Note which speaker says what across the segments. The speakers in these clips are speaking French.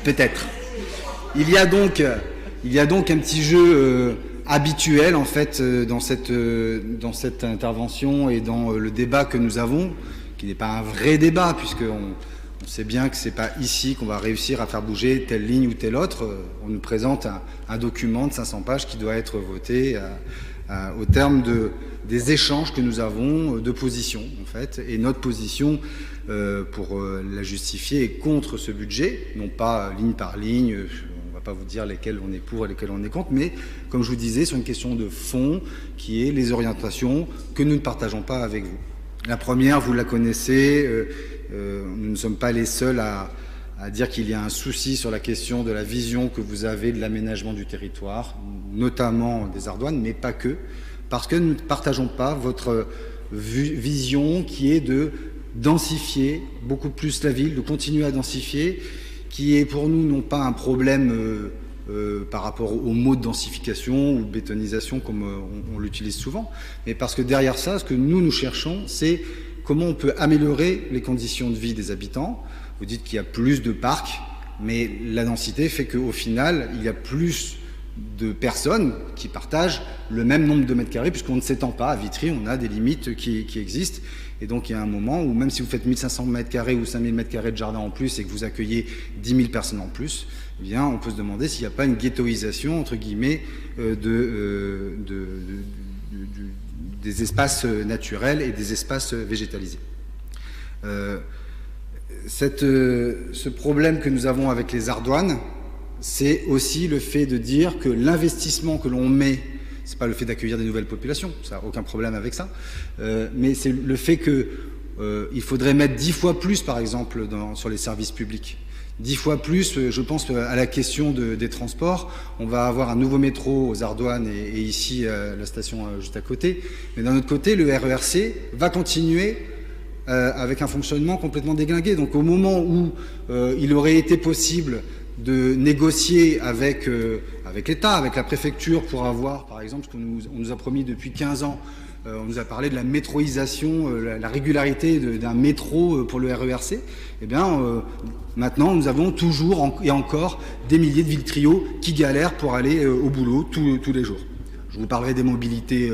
Speaker 1: peut-être. Il y a donc un petit jeu habituel en fait dans cette intervention et dans le débat que nous avons, qui n'est pas un vrai débat puisqu'on sait bien que c'est pas ici qu'on va réussir à faire bouger telle ligne ou telle autre. On nous présente un document de 500 pages qui doit être voté au terme des échanges que nous avons de position en fait, et notre position pour la justifier est contre ce budget, non pas ligne par ligne. On ne va pas vous dire lesquels on est pour et lesquels on est contre, mais comme je vous disais, sur une question de fond qui est les orientations que nous ne partageons pas avec vous. La première, vous la connaissez, nous ne sommes pas les seuls à dire qu'il y a un souci sur la question de la vision que vous avez de l'aménagement du territoire, notamment des Ardoines, mais pas que, parce que nous ne partageons pas votre vision qui est de densifier beaucoup plus la ville, de continuer à densifier, qui est pour nous non pas un problème par rapport au mot de densification ou bétonisation comme on l'utilise souvent, mais parce que derrière ça, ce que nous cherchons, c'est comment on peut améliorer les conditions de vie des habitants. Vous dites qu'il y a plus de parcs, mais la densité fait qu'au final, il y a plus de personnes qui partagent le même nombre de mètres carrés, puisqu'on ne s'étend pas. À Vitry, on a des limites qui existent. Et donc, il y a un moment où, même si vous faites 1500 mètres carrés ou 5000 mètres carrés de jardin en plus et que vous accueillez 10 000 personnes en plus, eh bien, on peut se demander s'il n'y a pas une ghettoisation, entre guillemets, des espaces naturels et des espaces végétalisés. Ce problème que nous avons avec les Ardoines, c'est aussi le fait de dire que l'investissement que l'on met, c'est pas le fait d'accueillir des nouvelles populations, ça n'a aucun problème avec ça, mais c'est le fait qu'il faudrait mettre 10 fois plus, par exemple, sur les services publics. 10 fois plus, je pense à la question des transports. On va avoir un nouveau métro aux Ardoines et ici, la station juste à côté. Mais d'un autre côté, le RERC va continuer avec un fonctionnement complètement déglingué. Donc au moment où il aurait été possible de négocier avec l'État, avec la préfecture pour avoir, par exemple, ce qu'on nous a promis depuis 15 ans, on nous a parlé de la métroisation, la régularité d'un métro pour le RERC. Eh bien, maintenant, nous avons toujours et encore des milliers de Vitriots qui galèrent pour aller au boulot tous les jours. Je vous parlerai des mobilités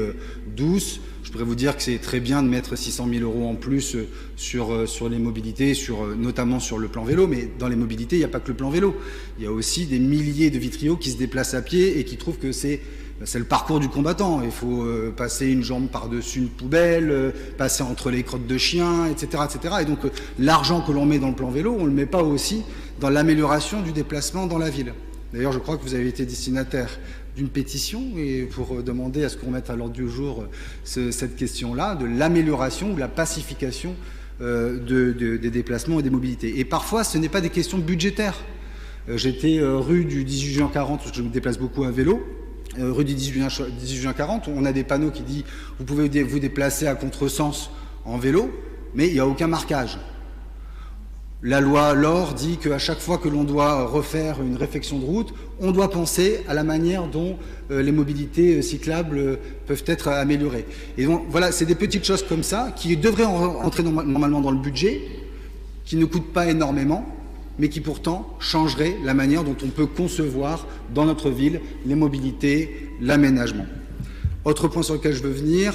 Speaker 1: douces. Je pourrais vous dire que c'est très bien de mettre 600 000 € en plus sur les mobilités, notamment sur le plan vélo, mais dans les mobilités, il n'y a pas que le plan vélo. Il y a aussi des milliers de Vitriots qui se déplacent à pied et qui trouvent que c'est le parcours du combattant. Il faut passer une jambe par-dessus une poubelle, passer entre les crottes de chiens, etc. etc. Et donc l'argent que l'on met dans le plan vélo, on ne le met pas aussi dans l'amélioration du déplacement dans la ville. D'ailleurs, je crois que vous avez été destinataire d'une pétition et pour demander à ce qu'on mette à l'ordre du jour cette question-là, de l'amélioration ou la pacification des déplacements et des mobilités. Et parfois, ce n'est pas des questions budgétaires. J'étais rue du 18 juin 40, parce que je me déplace beaucoup à vélo. Rue du 18 juin 40, on a des panneaux qui disent « Vous pouvez vous déplacer à contresens en vélo, mais il n'y a aucun marquage ». La loi LOR dit qu'à chaque fois que l'on doit refaire une réfection de route, on doit penser à la manière dont les mobilités cyclables peuvent être améliorées. Et donc voilà, c'est des petites choses comme ça qui devraient entrer normalement dans le budget, qui ne coûtent pas énormément, mais qui pourtant changeraient la manière dont on peut concevoir dans notre ville les mobilités, l'aménagement. Autre point sur lequel je veux venir,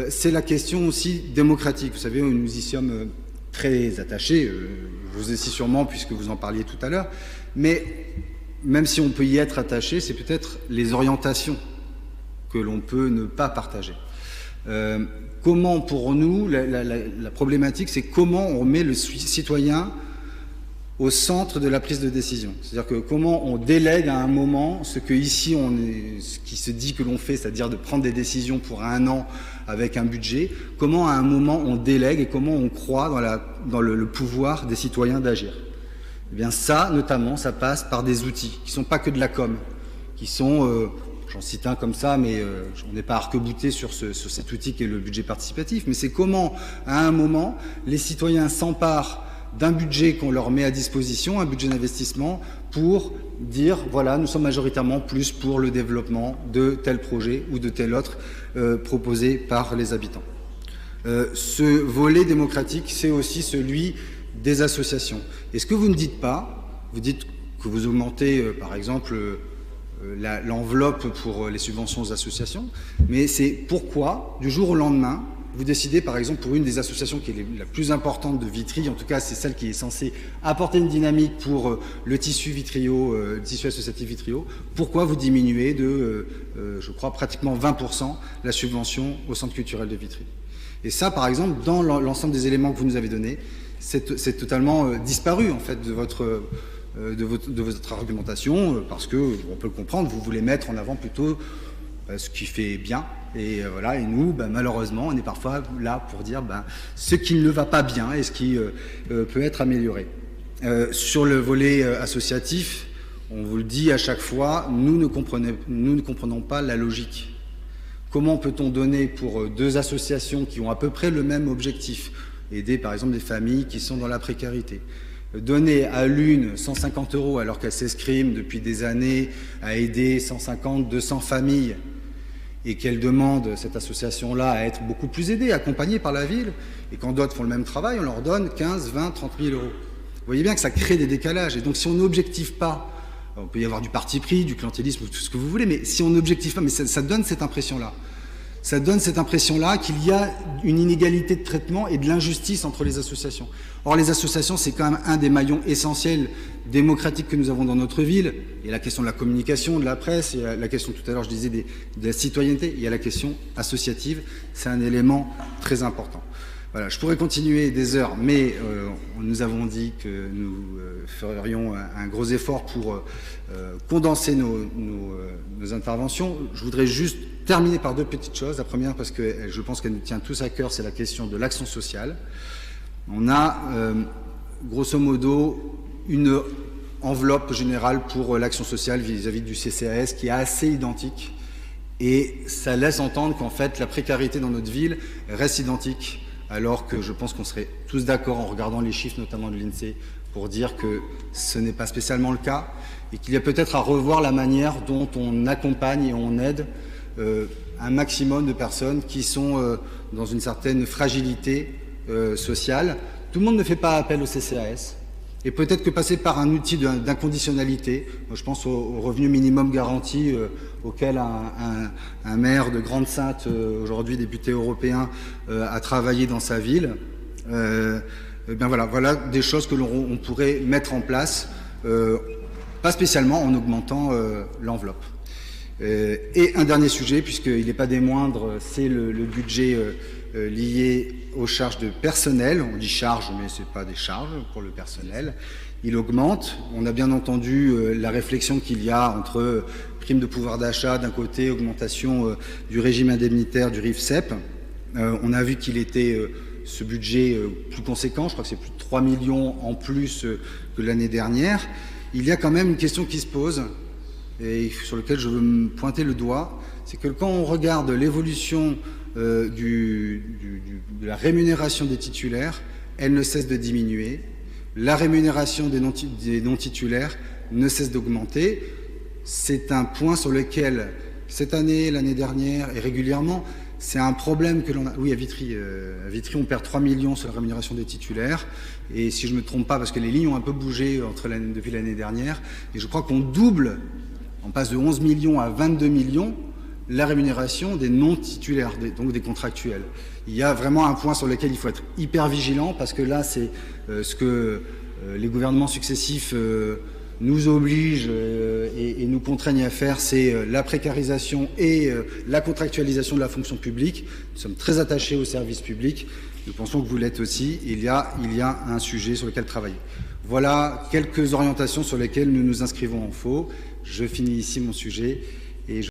Speaker 1: c'est la question aussi démocratique. Vous savez, nous y sommes très attachés, vous aussi sûrement puisque vous en parliez tout à l'heure, mais même si on peut y être attaché, c'est peut-être les orientations que l'on peut ne pas partager. Comment pour nous, la problématique, c'est comment on met le citoyen au centre de la prise de décision. C'est-à-dire que comment on délègue à un moment ce que ici, ce qui se dit que l'on fait, c'est-à-dire de prendre des décisions pour un an avec un budget, comment à un moment on délègue et comment on croit dans le pouvoir des citoyens d'agir. Eh bien ça, notamment, ça passe par des outils qui ne sont pas que de la com, qui sont, j'en cite un comme ça, mais on n'est pas arc-bouté sur cet outil qui est le budget participatif, mais c'est comment, à un moment, les citoyens s'emparent d'un budget qu'on leur met à disposition, un budget d'investissement, pour dire, voilà, nous sommes majoritairement plus pour le développement de tel projet ou de tel autre proposé par les habitants. Ce volet démocratique, c'est aussi celui des associations. Et ce que vous ne dites pas, vous dites que vous augmentez, par exemple, l'enveloppe pour les subventions aux associations, mais c'est pourquoi, du jour au lendemain, vous décidez, par exemple, pour une des associations qui est la plus importante de Vitry, en tout cas c'est celle qui est censée apporter une dynamique pour le tissu Vitrio, le tissu associatif Vitrio, pourquoi vous diminuez de, je crois, pratiquement 20% la subvention au centre culturel de Vitry. Et ça, par exemple, dans l'ensemble des éléments que vous nous avez donnés, c'est totalement disparu, en fait, de votre argumentation, parce que, on peut le comprendre, vous voulez mettre en avant plutôt ce qui fait bien. Et voilà, et nous, malheureusement, on est parfois là pour dire ce qui ne va pas bien et ce qui peut être amélioré. Sur le volet associatif, on vous le dit à chaque fois, nous ne comprenons pas la logique. Comment peut-on donner pour deux associations qui ont à peu près le même objectif, aider par exemple des familles qui sont dans la précarité, donner à l'une 150 € alors qu'elle s'escrime depuis des années à aider 150, 200 familles, et qu'elle demande, cette association-là, à être beaucoup plus aidée, accompagnée par la ville, et quand d'autres font le même travail, on leur donne 15, 20, 30 000 €. Vous voyez bien que ça crée des décalages. Et donc si on n'objective pas, on peut y avoir du parti pris, du clientélisme, tout ce que vous voulez, mais si on n'objective pas, mais ça donne cette impression-là. Ça donne cette impression-là qu'il y a une inégalité de traitement et de l'injustice entre les associations. Or, les associations, c'est quand même un des maillons essentiels démocratiques que nous avons dans notre ville. Il y a la question de la communication, de la presse, il y a la question, tout à l'heure, je disais, de la citoyenneté, il y a la question associative. C'est un élément très important. Voilà, je pourrais continuer des heures, mais nous avons dit que nous ferions un gros effort pour condenser nos interventions. Je voudrais juste terminer par deux petites choses. La première, parce que je pense qu'elle nous tient tous à cœur, c'est la question de l'action sociale. On a, grosso modo, une enveloppe générale pour l'action sociale vis-à-vis du CCAS qui est assez identique. Et ça laisse entendre qu'en fait, la précarité dans notre ville reste identique, alors que je pense qu'on serait tous d'accord en regardant les chiffres, notamment de l'INSEE, pour dire que ce n'est pas spécialement le cas et qu'il y a peut-être à revoir la manière dont on accompagne et on aide un maximum de personnes qui sont dans une certaine fragilité sociale. Tout le monde ne fait pas appel au CCAS. Et peut-être que passer par un outil d'inconditionnalité, je pense au revenu minimum garanti auquel un maire de Grande-Synthe, aujourd'hui député européen, a travaillé dans sa ville. Voilà des choses que l'on pourrait mettre en place, pas spécialement en augmentant l'enveloppe. Et un dernier sujet, puisqu'il n'est pas des moindres, c'est le budget lié aux charges de personnel. On dit charges, mais ce n'est pas des charges pour le personnel. Il augmente. On a bien entendu la réflexion qu'il y a entre prime de pouvoir d'achat d'un côté, augmentation du régime indemnitaire du RIFSEP. On a vu qu'il était ce budget plus conséquent. Je crois que c'est plus de 3 millions en plus que l'année dernière. Il y a quand même une question qui se pose et sur laquelle je veux me pointer le doigt. C'est que quand on regarde l'évolution de la rémunération des titulaires, elle ne cesse de diminuer. La rémunération des non-titulaires ne cesse d'augmenter. C'est un point sur lequel, cette année, l'année dernière et régulièrement, c'est un problème que l'on a. Oui, à Vitry, on perd 3 millions sur la rémunération des titulaires. Et si je ne me trompe pas, parce que les lignes ont un peu bougé depuis l'année dernière, et je crois qu'on double, on passe de 11 millions à 22 millions, la rémunération des non-titulaires, donc des contractuels. Il y a vraiment un point sur lequel il faut être hyper vigilant, parce que là, c'est ce que les gouvernements successifs nous obligent et nous contraignent à faire, c'est la précarisation et la contractualisation de la fonction publique. Nous sommes très attachés au service public. Nous pensons que vous l'êtes aussi. Il y a un sujet sur lequel travailler. Voilà quelques orientations sur lesquelles nous nous inscrivons en faux. Je finis ici mon sujet.